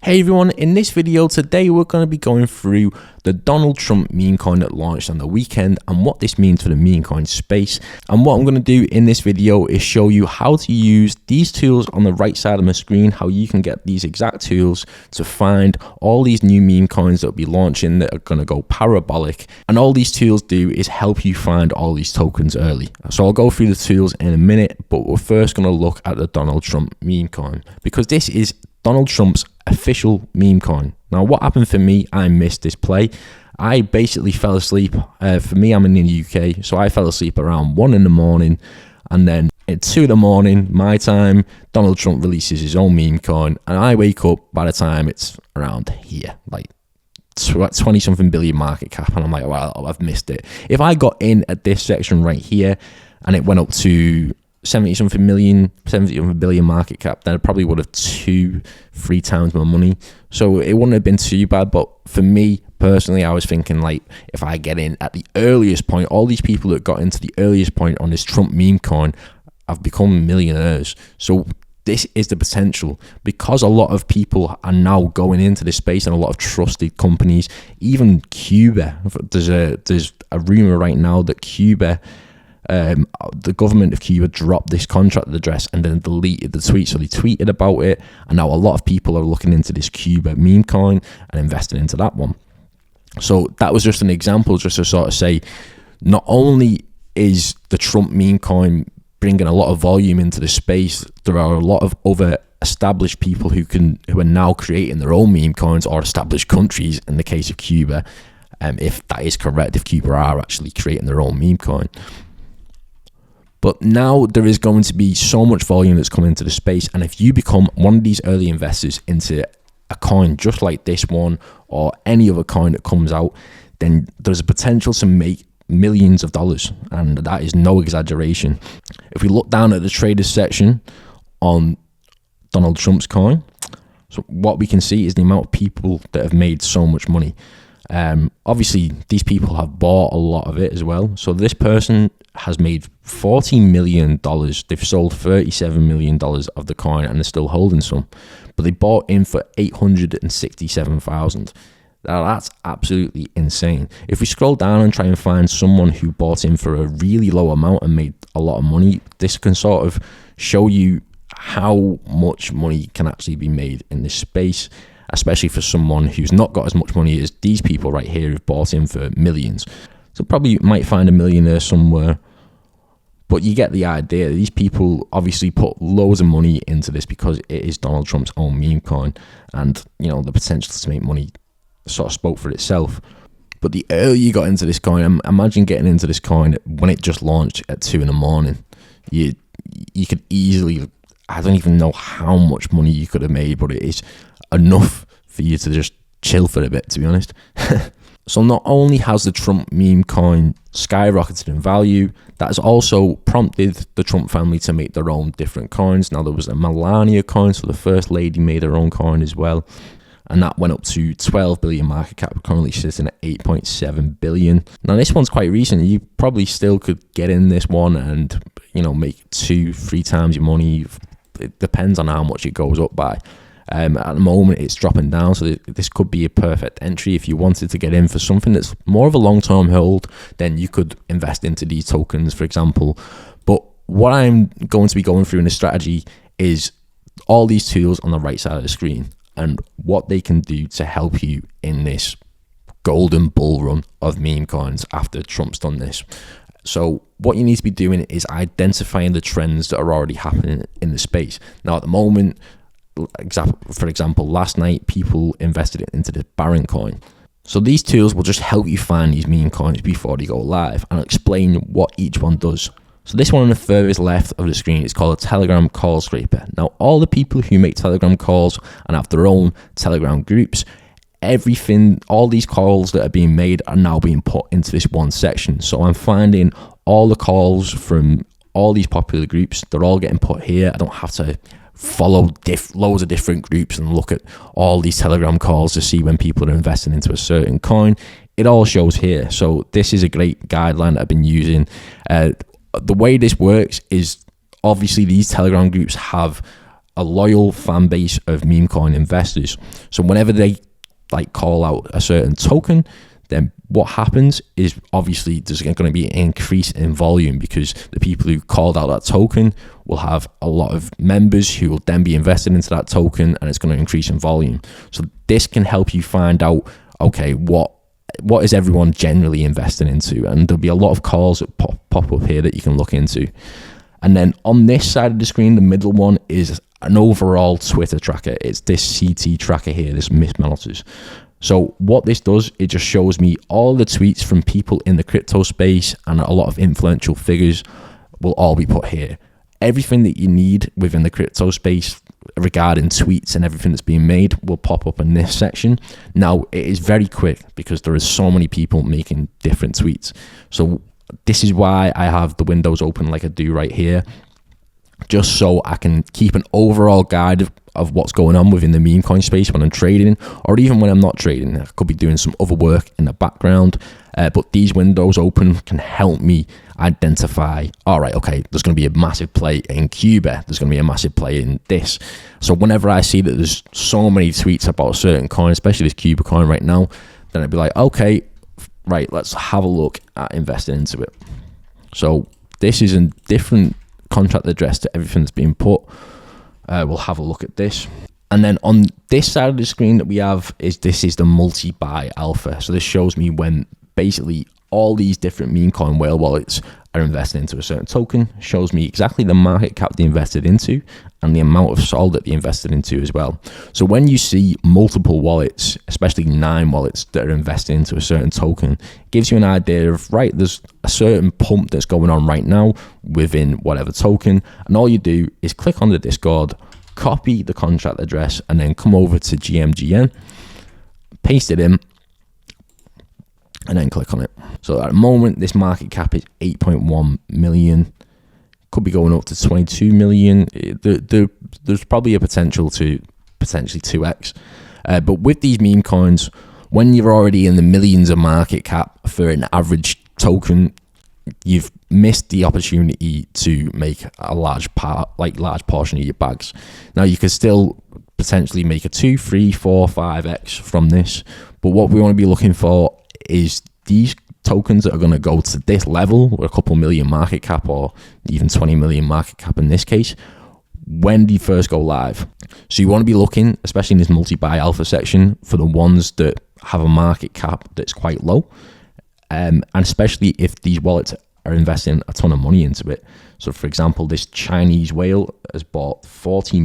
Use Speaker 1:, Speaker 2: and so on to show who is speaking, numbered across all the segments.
Speaker 1: Hey everyone, in this video today we're going to be going through the Donald Trump meme coin that launched on the weekend and what this means for the meme coin space. And what I'm going to do in this video is show you how to use these tools on the right side of my screen, how you can get these exact tools to find all these new meme coins that will be launching that are going to go parabolic. And all these tools do is help you find all these tokens early. So I'll go through the tools in a minute, but we're first going to look at the Donald Trump meme coin because this is Donald Trump's official meme coin. Now, what happened for me, I missed this play. I basically fell asleep. For me, I'm in the UK, so I fell asleep around 1 in the morning, and then at 2 in the morning, my time, Donald Trump releases his own meme coin, and I wake up by the time it's around here, like 20 something billion market cap, and I'm like, well, I've missed it. If I got in at this section right here and it went up to 70 something billion market cap, then I probably would have 2-3 times my money. So it wouldn't have been too bad. But for me personally, I was thinking, like, if I get in at the earliest point, all these people that got into the earliest point on this Trump meme coin have become millionaires. So this is the potential, because a lot of people are now going into this space, and a lot of trusted companies, even Cuba. There's a rumor right now that Cuba, the government of Cuba dropped this contract address and then deleted the tweet. So they tweeted about it, and now a lot of people are looking into this Cuba meme coin and investing into that one. So that was just an example, just to sort of say, not only is the Trump meme coin bringing a lot of volume into the space, there are a lot of other established people who are now creating their own meme coins, or established countries in the case of Cuba, if that is correct, if Cuba are actually creating their own meme coin. But now there is going to be so much volume that's coming into the space, and if you become one of these early investors into a coin just like this one or any other coin that comes out, then there's a potential to make millions of dollars, and that is no exaggeration. If we look down at the traders section on Donald Trump's coin, so what we can see is the amount of people that have made so much money. Obviously these people have bought a lot of it as well. So this person has made $40 million. They've sold $37 million of the coin, and they're still holding some, but they bought in for $867,000. Now that's absolutely insane. If we scroll down and try and find someone who bought in for a really low amount and made a lot of money, this can sort of show you how much money can actually be made in this space, especially for someone who's not got as much money as these people right here who've bought in for millions. So probably might find a millionaire somewhere, but you get the idea. These people obviously put loads of money into this because it is Donald Trump's own meme coin, and you know the potential to make money sort of spoke for itself. But the earlier you got into this coin, imagine getting into this coin when it just launched at 2 in the morning. You could easily, I don't even know how much money you could have made, but it is enough for you to just chill for a bit, to be honest. So not only has the Trump meme coin skyrocketed in value, that has also prompted the Trump family to make their own different coins. Now there was a Melania coin, so the first lady made her own coin as well, and that went up to 12 billion market cap, currently sitting at 8.7 billion. Now this one's quite recent. You probably still could get in this one and, you know, make 2-3 times your money. It depends on how much it goes up by. At the moment it's dropping down, so this could be a perfect entry if you wanted to get in for something that's more of a long-term hold. Then you could invest into these tokens, for example. But what I'm going to be going through in this strategy is all these tools on the right side of the screen and what they can do to help you in this golden bull run of meme coins after Trump's done this. So what you need to be doing is identifying the trends that are already happening in the space. Now at the moment, for example, last night people invested into the Baron coin. So these tools will just help you find these meme coins before they go live, and I'll explain what each one does. So this one on the furthest left of the screen is called a Telegram call scraper. Now all the people who make Telegram calls and have their own Telegram groups, everything, all these calls that are being made are now being put into this one section. So I'm finding all the calls from all these popular groups, they're all getting put here. I don't have to follow loads of different groups and look at all these Telegram calls to see when people are investing into a certain coin. It all shows here. So this is a great guideline that I've been using. The way this works is obviously these Telegram groups have a loyal fan base of Memecoin investors. So whenever they like call out a certain token, then what happens is obviously there's going to be an increase in volume, because the people who called out that token will have a lot of members who will then be invested into that token, and it's going to increase in volume. So this can help you find out, okay, what is everyone generally investing into, and there'll be a lot of calls that pop up here that you can look into. And then on this side of the screen, the middle one is an overall Twitter tracker. It's this CT tracker here, this mismelters. So what this does, it just shows me all the tweets from people in the crypto space, and a lot of influential figures will all be put here. Everything that you need within the crypto space regarding tweets and everything that's being made will pop up in this section. Now, it is very quick because there is so many people making different tweets. So this is why I have the windows open like I do right here, just so I can keep an overall guide of what's going on within the Memecoin space when I'm trading, or even when I'm not trading. I could be doing some other work in the background, but these windows open can help me identify, all right, okay, there's going to be a massive play in Cuba, there's going to be a massive play in this. So whenever I see that there's so many tweets about a certain coin, especially this Cuba coin right now, then I'd be like, okay, right, let's have a look at investing into it. So this is a different contract address to everything that's being put. We'll have a look at this. And then on this side of the screen that we have is the multi-buy alpha. So this shows me when basically all these different Memecoin whale wallets are invested into a certain token, shows me exactly the market cap they invested into and the amount of SOL that they invested into as well. So when you see multiple wallets, especially 9 wallets that are invested into a certain token, it gives you an idea of, right, there's a certain pump that's going on right now within whatever token. And all you do is click on the Discord, copy the contract address, and then come over to GMGN, paste it in, and then click on it. So at the moment, this market cap is 8.1 million. Could be going up to 22 million. There's probably a potential to potentially 2x. But with these meme coins, when you're already in the millions of market cap for an average token, you've missed the opportunity to make a large portion of your bags. Now you could still potentially make a 2, 3, 4, 5x from this, but what we want to be looking for is these tokens that are going to go to this level, with a couple million market cap or even 20 million market cap in this case, when they first go live. So you want to be looking, especially in this multi-buy alpha section, for the ones that have a market cap that's quite low, and especially if these wallets are investing a ton of money into it. So for example, this Chinese whale has bought 40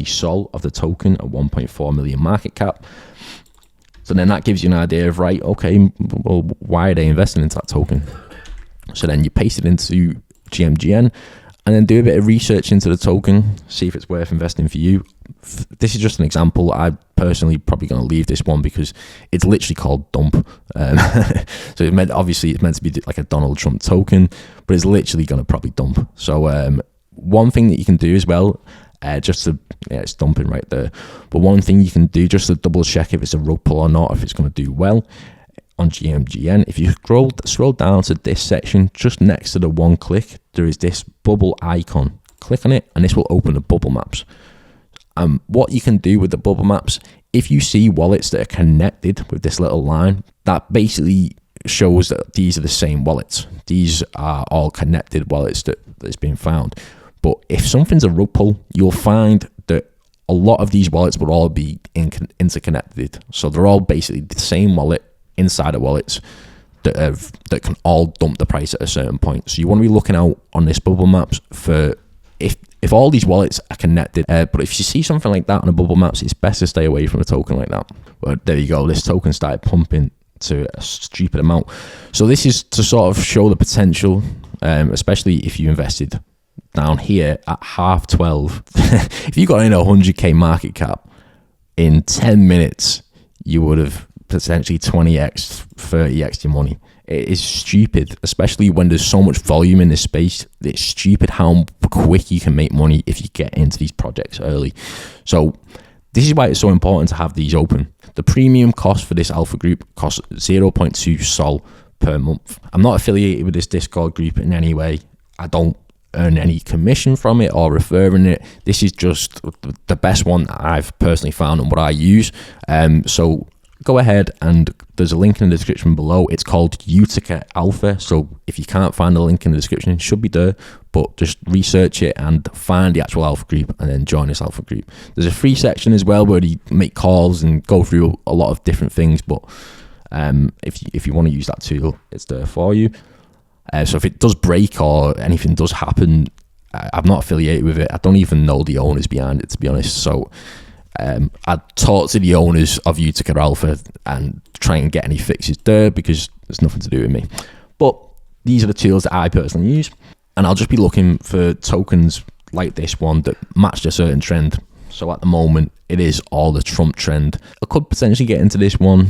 Speaker 1: SOL of the token at 1.4 million market cap. So then that gives you an idea of, right, okay, well, why are they investing into that token? So then you paste it into GMGN and then do a bit of research into the token, see if it's worth investing for you. This is just an example. I personally probably going to leave this one because it's literally called dump. So obviously it's meant to be like a Donald Trump token, but it's literally going to probably dump. So one thing that you can do as well, it's dumping right there. But one thing you can do just to double check if it's a rug pull or not, if it's going to do well on GMGN, if you scroll down to this section, just next to the one click, there is this bubble icon. Click on it and this will open the bubble maps. What you can do with the bubble maps, if you see wallets that are connected with this little line, that basically shows that these are the same wallets. These are all connected wallets that's been found. But if something's a rug pull, you'll find that a lot of these wallets will all be interconnected. So they're all basically the same wallet inside of wallets that can all dump the price at a certain point. So you want to be looking out on this bubble maps for if all these wallets are connected. But if you see something like that on a bubble maps, it's best to stay away from a token like that. But there you go. This token started pumping to a stupid amount. So this is to sort of show the potential, especially if you invested down here at 12:30. If you got in a 100k market cap in 10 minutes, you would have potentially 20x, 30x your money. It is stupid, especially when there's so much volume in this space. It's stupid how quick you can make money if you get into these projects early. So this is why it's so important to have these open. The premium cost for this alpha group costs 0.2 SOL per month. I'm not affiliated with this Discord group in any way. I don't earn any commission from it or referring it. This is just the best one that I've personally found and what I use. So go ahead, and there's a link in the description below. It's called Utica Alpha. So if you can't find the link in the description, it should be there, but just research it and find the actual alpha group and then join this alpha group. There's a free section as well where you make calls and go through a lot of different things, but if you want to use that tool, it's there for you. So if it does break or anything does happen, I'm not affiliated with it. I don't even know the owners behind it, to be honest. So I'd talk to the owners of Utica Alpha and try and get any fixes there, because there's nothing to do with me. But these are the tools that I personally use, and I'll just be looking for tokens like this one that matched a certain trend. So at the moment, it is all the Trump trend. I could potentially get into this one.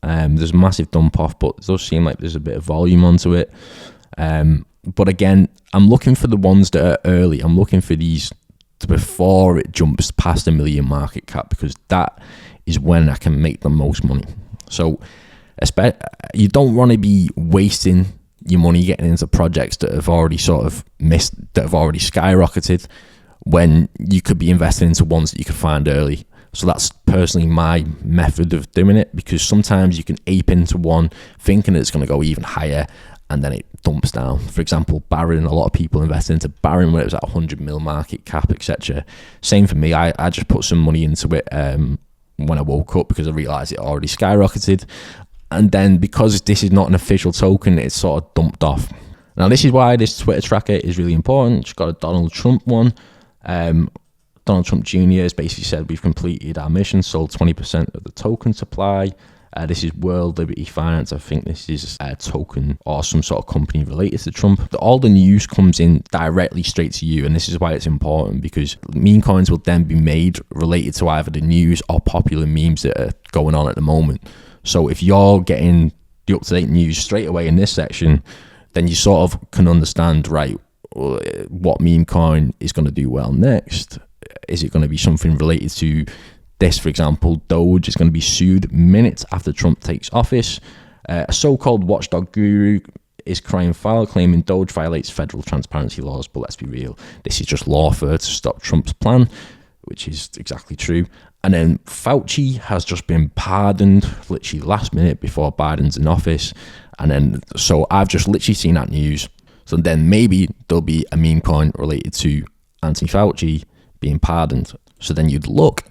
Speaker 1: There's a massive dump off, but it does seem like there's a bit of volume onto it. But again, I'm looking for the ones that are early. I'm looking for these before it jumps past $1 million market cap, because that is when I can make the most money. So you don't want to be wasting your money getting into projects that have already sort of missed, that have already skyrocketed, when you could be investing into ones that you could find early. So that's personally my method of doing it, because sometimes you can ape into one thinking it's going to go even higher, and then it dumps down. For example, Barron, a lot of people invested into Barron when it was at 100 mil market cap, etc. Same for me. I just put some money into it when I woke up, because I realized it already skyrocketed. And then because this is not an official token, it's sort of dumped off. Now, this is why this Twitter tracker is really important. It's got a Donald Trump one. Donald Trump Jr. has basically said we've completed our mission, sold 20% of the token supply. This is World Liberty Finance. I think this is a token or some sort of company related to Trump. All the news comes in directly straight to you, and this is why it's important, because meme coins will then be made related to either the news or popular memes that are going on at the moment. So if you're getting the up-to-date news straight away in this section, then you sort of can understand, right, what meme coin is going to do well next. Is it going to be something related to this? For example, Doge is going to be sued minutes after Trump takes office. A so-called watchdog guru is crying foul, claiming Doge violates federal transparency laws. But let's be real, this is just lawfare to stop Trump's plan, which is exactly true. And then Fauci has just been pardoned literally last minute before Biden's in office. And then, so I've just literally seen that news. So then maybe there'll be a meme coin related to Anthony Fauci being pardoned. So then you'd look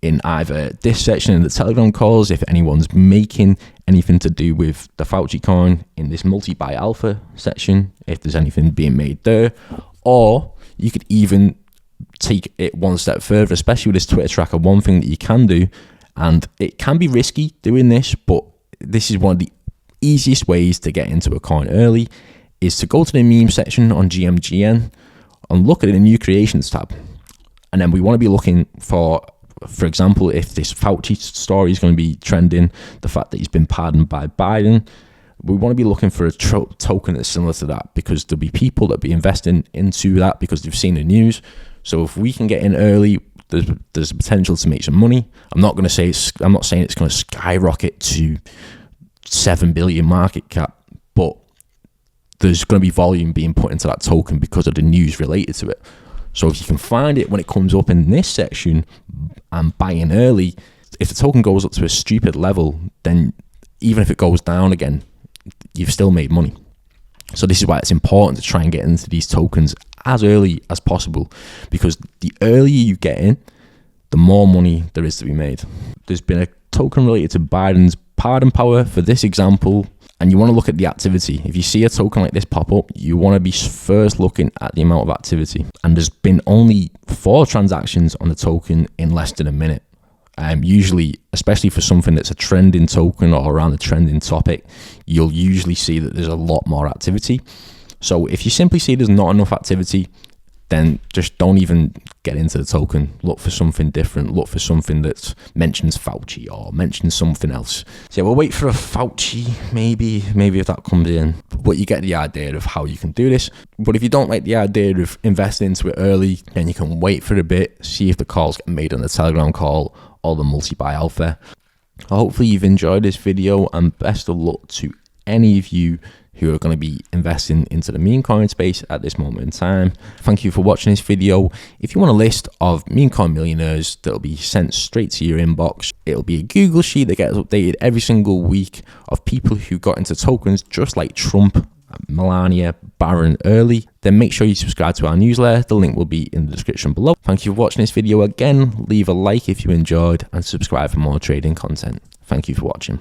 Speaker 1: in either this section in the Telegram calls, if anyone's making anything to do with the Fauci coin, in this multi-buy alpha section, if there's anything being made there. Or you could even take it one step further, especially with this Twitter tracker. One thing that you can do, and it can be risky doing this, but this is one of the easiest ways to get into a coin early, is to go to the meme section on GMGN and look at the new creations tab. And then we want to be looking for example, if this Fauci story is going to be trending, the fact that he's been pardoned by Biden, we want to be looking for a token that's similar to that, because there'll be people that be investing into that because they've seen the news. So if we can get in early, there's potential to make some money. I'm not saying it's going to skyrocket to 7 billion market cap, but there's going to be volume being put into that token because of the news related to it. So if you can find it when it comes up in this section and buy in early, if the token goes up to a stupid level, then even if it goes down again, you've still made money. So this is why it's important to try and get into these tokens as early as possible, because the earlier you get in, the more money there is to be made. There's been a token related to Biden's pardon power for this example, and you want to look at the activity. If you see a token like this pop up, you want to be first looking at the amount of activity. And there's been only 4 transactions on the token in less than a minute. Usually, especially for something that's a trending token or around a trending topic, you'll usually see that there's a lot more activity. So if you simply see there's not enough activity, then just don't even get into the token. Look for something different. Look for something that mentions Fauci or mentions something else. So we'll wait for a Fauci, maybe if that comes in. But you get the idea of how you can do this. But if you don't like the idea of investing into it early, then you can wait for a bit, see if the calls get made on the Telegram call or the multi-buy alpha. Hopefully you've enjoyed this video, and best of luck to any of you who are going to be investing into the meme coin space at this moment in time. Thank you for watching this video. If you want a list of meme coin millionaires that'll be sent straight to your inbox, it'll be a Google sheet that gets updated every single week of people who got into tokens just like Trump, Melania, Barron early, then make sure you subscribe to our newsletter. The link will be in the description below. Thank you for watching this video again. Leave a like if you enjoyed and subscribe for more trading content. Thank you for watching.